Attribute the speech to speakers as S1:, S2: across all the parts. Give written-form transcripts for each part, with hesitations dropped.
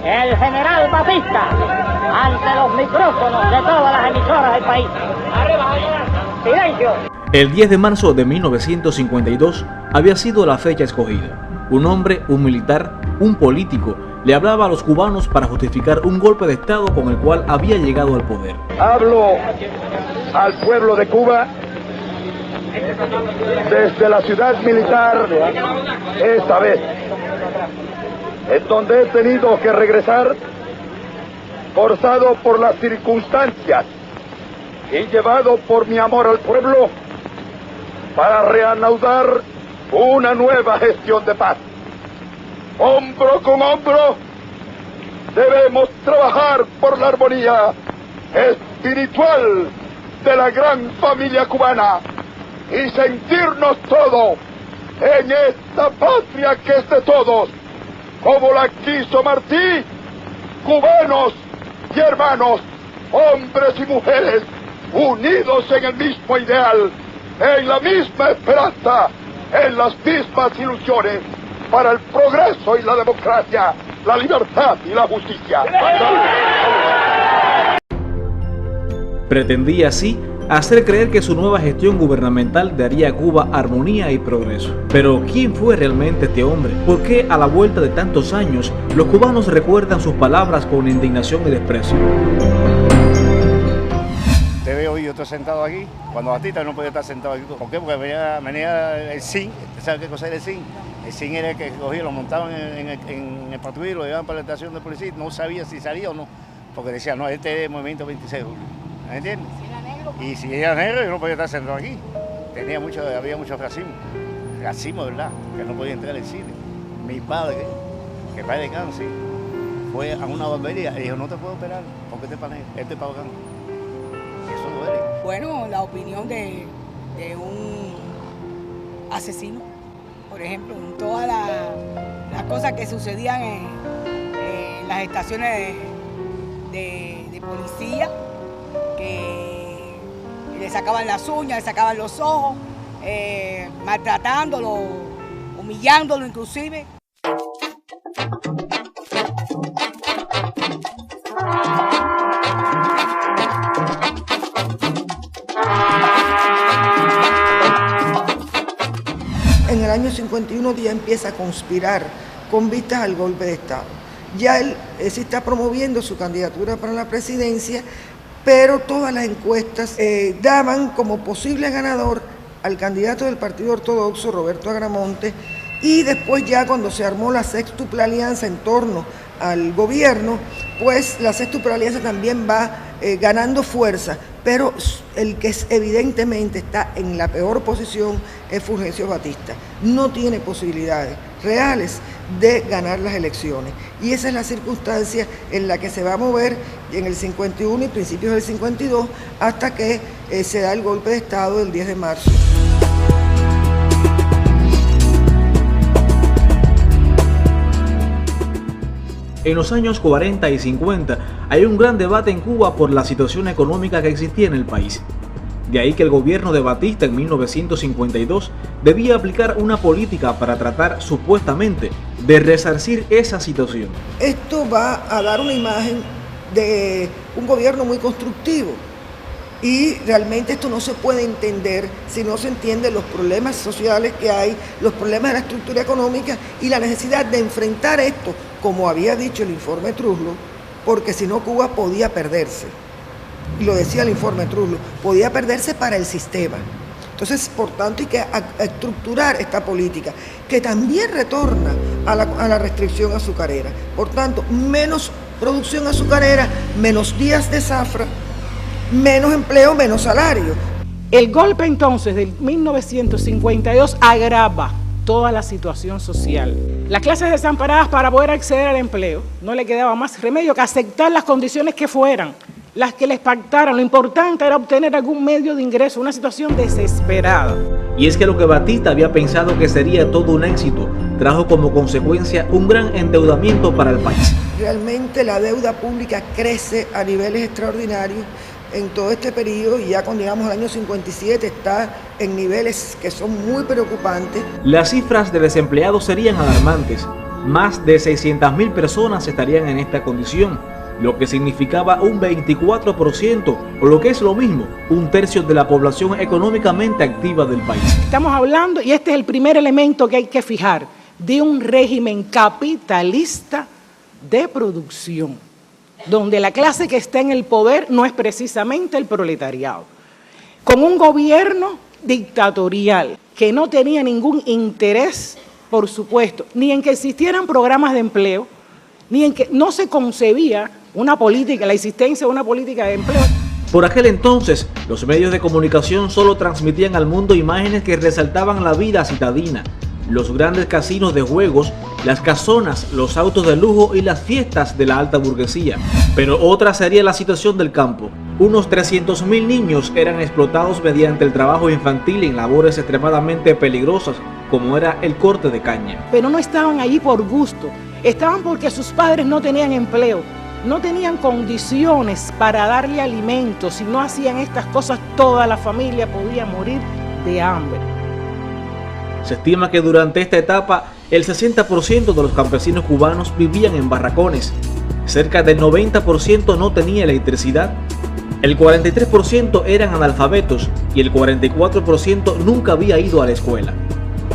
S1: el general Batista, ante los micrófonos de todas las emisoras del país. ¡Silencio!
S2: El 10 de marzo de 1952 había sido la fecha escogida. Un hombre, un militar, un político, le hablaba a los cubanos para justificar un golpe de Estado con el cual había llegado al poder.
S3: Hablo al pueblo de Cuba desde la ciudad militar, esta vez, en donde he tenido que regresar, forzado por las circunstancias y llevado por mi amor al pueblo, para reanudar una nueva gestión de paz. Hombro con hombro, debemos trabajar por la armonía espiritual de la gran familia cubana y sentirnos todos en esta patria que es de todos, como la quiso Martí, cubanos y hermanos, hombres y mujeres, unidos en el mismo ideal, en la misma esperanza, en las mismas ilusiones, para el progreso y la democracia, la libertad y la justicia.
S2: Pretendía así hacer creer que su nueva gestión gubernamental daría a Cuba armonía y progreso. Pero ¿quién fue realmente este hombre? ¿Por qué a la vuelta de tantos años los cubanos recuerdan sus palabras con indignación y desprecio?
S4: Te veo yo estoy sentado aquí, cuando Batista no podía estar sentado aquí. ¿Por qué? Porque venía el zinc. ¿Sabes qué cosa era el zinc? El zinc era el que cogía, lo montaban en el patrullero, lo llevaban para la estación de policía, no sabía si salía o no, porque decía, no, este es el movimiento 26 de julio, ¿me entiendes? Y si era negro, yo no podía estar sentado aquí. Había mucho racismo, ¿verdad? Que no podía entrar al cine. Mi padre, que padre de cáncer, fue a una barbería y dijo, no te puedo operar, porque este es para bacán. Eso duele.
S5: Bueno, la opinión de un asesino, por ejemplo, en todas las cosas que sucedían en las estaciones de policía, que le sacaban las uñas, le sacaban los ojos, maltratándolo, humillándolo inclusive.
S6: En el año 51 ya empieza a conspirar con vistas al golpe de Estado. Ya él se está promoviendo su candidatura para la presidencia, pero todas las encuestas daban como posible ganador al candidato del Partido Ortodoxo, Roberto Agramonte, y después ya cuando se armó la sextuple alianza en torno al gobierno, pues la sextuple alianza también va ganando fuerza, pero el que evidentemente está en la peor posición es Fulgencio Batista. No tiene posibilidades reales de ganar las elecciones. Y esa es la circunstancia en la que se va a mover en el 51 y principios del 52 hasta que se da el golpe de Estado del 10 de marzo.
S2: En los años 40 y 50 hay un gran debate en Cuba por la situación económica que existía en el país. De ahí que el gobierno de Batista en 1952 debía aplicar una política para tratar supuestamente de resarcir esa situación.
S6: Esto va a dar una imagen de un gobierno muy constructivo y realmente esto no se puede entender si no se entienden los problemas sociales que hay, los problemas de la estructura económica y la necesidad de enfrentar esto, como había dicho el informe Truslow, porque si no Cuba podía perderse. Y lo decía el informe Truslow, podía perderse para el sistema. Entonces, por tanto, hay que estructurar esta política, que también retorna a la restricción azucarera. Por tanto, menos producción azucarera, menos días de zafra, menos empleo, menos salario.
S7: El golpe entonces del 1952 agrava toda la situación social. Las clases desamparadas, para poder acceder al empleo, no le quedaba más remedio que aceptar las condiciones que fueran, las que les pactaran. Lo importante era obtener algún medio de ingreso, una situación desesperada.
S2: Y es que lo que Batista había pensado que sería todo un éxito, trajo como consecuencia un gran endeudamiento para el país.
S6: Realmente la deuda pública crece a niveles extraordinarios en todo este periodo, y ya cuando llegamos al año 57 está en niveles que son muy preocupantes.
S2: Las cifras de desempleados serían alarmantes. más de 600.000 personas estarían en esta condición, lo que significaba un 24%, o lo que es lo mismo, un tercio de la población económicamente activa del país.
S7: Estamos hablando, y este es el primer elemento que hay que fijar, de un régimen capitalista de producción, donde la clase que está en el poder no es precisamente el proletariado, con un gobierno dictatorial que no tenía ningún interés, por supuesto, ni en que existieran programas de empleo, ni en que no se concebía una política, la existencia de una política de empleo.
S2: Por aquel entonces, los medios de comunicación solo transmitían al mundo imágenes que resaltaban la vida citadina, los grandes casinos de juegos, las casonas, los autos de lujo y las fiestas de la alta burguesía. Pero otra sería la situación del campo. Unos 300.000 niños eran explotados mediante el trabajo infantil en labores extremadamente peligrosas, como era el corte de caña.
S7: Pero no estaban allí por gusto, estaban porque sus padres no tenían empleo, no tenían condiciones para darle alimentos. Si no hacían estas cosas, toda la familia podía morir de hambre.
S2: Se estima que durante esta etapa el 60% de los campesinos cubanos vivían en barracones, cerca del 90% no tenía electricidad, el 43% eran analfabetos y el 44% nunca había ido a la escuela.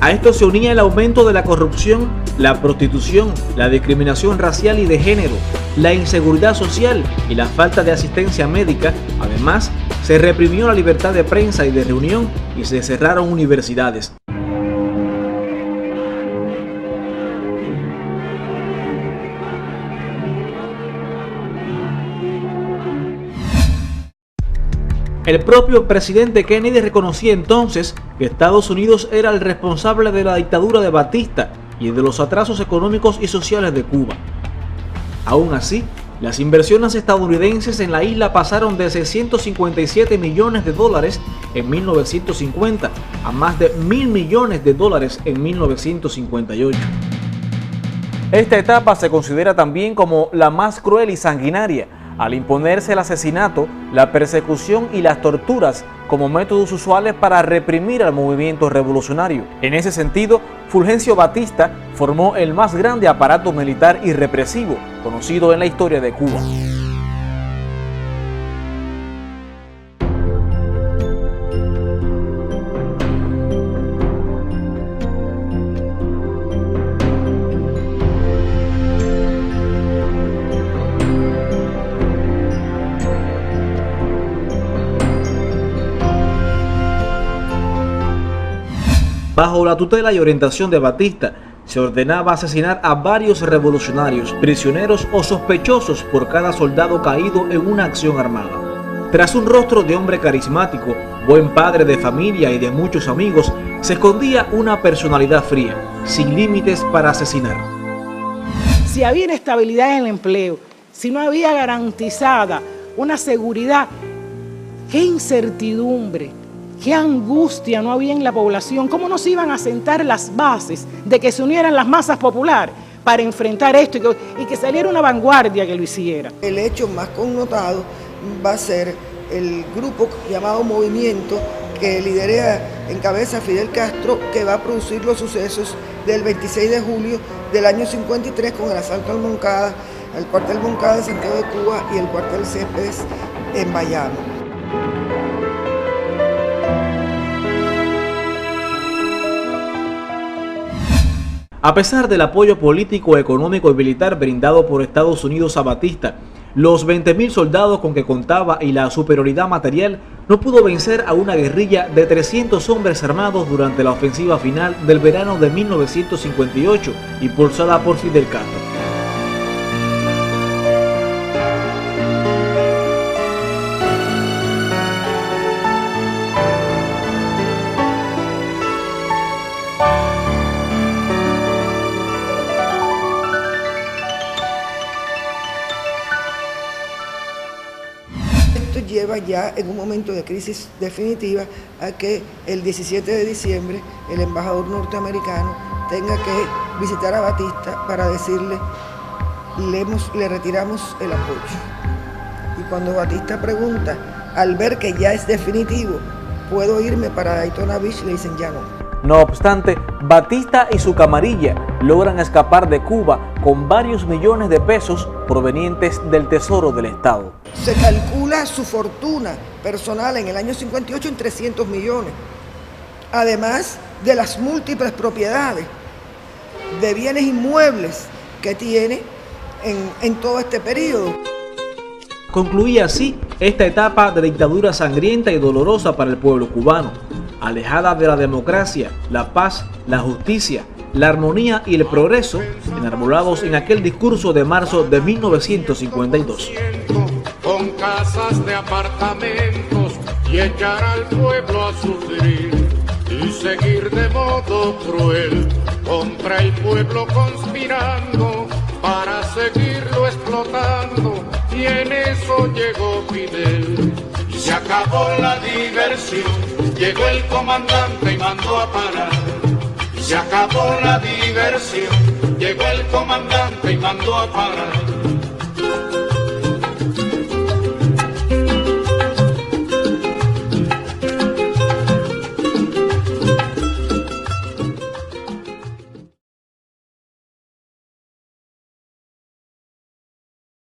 S2: A esto se unía el aumento de la corrupción, la prostitución, la discriminación racial y de género, la inseguridad social y la falta de asistencia médica. Además, se reprimió la libertad de prensa y de reunión y se cerraron universidades. El propio presidente Kennedy reconocía entonces que Estados Unidos era el responsable de la dictadura de Batista y de los atrasos económicos y sociales de Cuba. Aún así, las inversiones estadounidenses en la isla pasaron de $657 millones en 1950 a más de $1.000 millones en 1958. Esta etapa se considera también como la más cruel y sanguinaria, al imponerse el asesinato, la persecución y las torturas como métodos usuales para reprimir al movimiento revolucionario. En ese sentido, Fulgencio Batista formó el más grande aparato militar y represivo conocido en la historia de Cuba. Bajo la tutela y orientación de Batista, se ordenaba asesinar a varios revolucionarios, prisioneros o sospechosos por cada soldado caído en una acción armada. Tras un rostro de hombre carismático, buen padre de familia y de muchos amigos, se escondía una personalidad fría, sin límites para asesinar.
S7: Si había inestabilidad en el empleo, si no había garantizada una seguridad, qué incertidumbre, qué angustia no había en la población, cómo no se iban a sentar las bases de que se unieran las masas populares para enfrentar esto y que saliera una vanguardia que lo hiciera.
S6: El hecho más connotado va a ser el grupo llamado Movimiento que encabeza Fidel Castro, que va a producir los sucesos del 26 de julio del año 53 con el asalto al Moncada, al cuartel Moncada de Santiago de Cuba y el cuartel Céspedes en Bayamo.
S2: A pesar del apoyo político, económico y militar brindado por Estados Unidos a Batista, los 20.000 soldados con que contaba y la superioridad material no pudo vencer a una guerrilla de 300 hombres armados durante la ofensiva final del verano de 1958, impulsada por Fidel Castro.
S6: Lleva ya en un momento de crisis definitiva a que el 17 de diciembre el embajador norteamericano tenga que visitar a Batista para decirle le retiramos el apoyo. Y cuando Batista pregunta, al ver que ya es definitivo, ¿puedo irme para Daytona Beach?, le dicen ya no.
S2: No obstante, Batista y su camarilla logran escapar de Cuba con varios millones de pesos provenientes del Tesoro del Estado.
S6: Se calcula su fortuna personal en el año 58 en 300 millones, además de las múltiples propiedades de bienes inmuebles que tiene en todo este periodo.
S2: Concluía así esta etapa de dictadura sangrienta y dolorosa para el pueblo cubano, alejada de la democracia, la paz, la justicia, la armonía y el progreso, enarbolados en aquel discurso de marzo de 1952.
S8: Con casas de apartamentos y echar al pueblo a sufrir y seguir de modo cruel contra el pueblo conspirando para seguirlo explotando, y en eso llegó Fidel. Y se acabó la diversión, llegó el comandante y mandó a parar. Y se acabó la diversión, llegó el comandante y mandó a parar.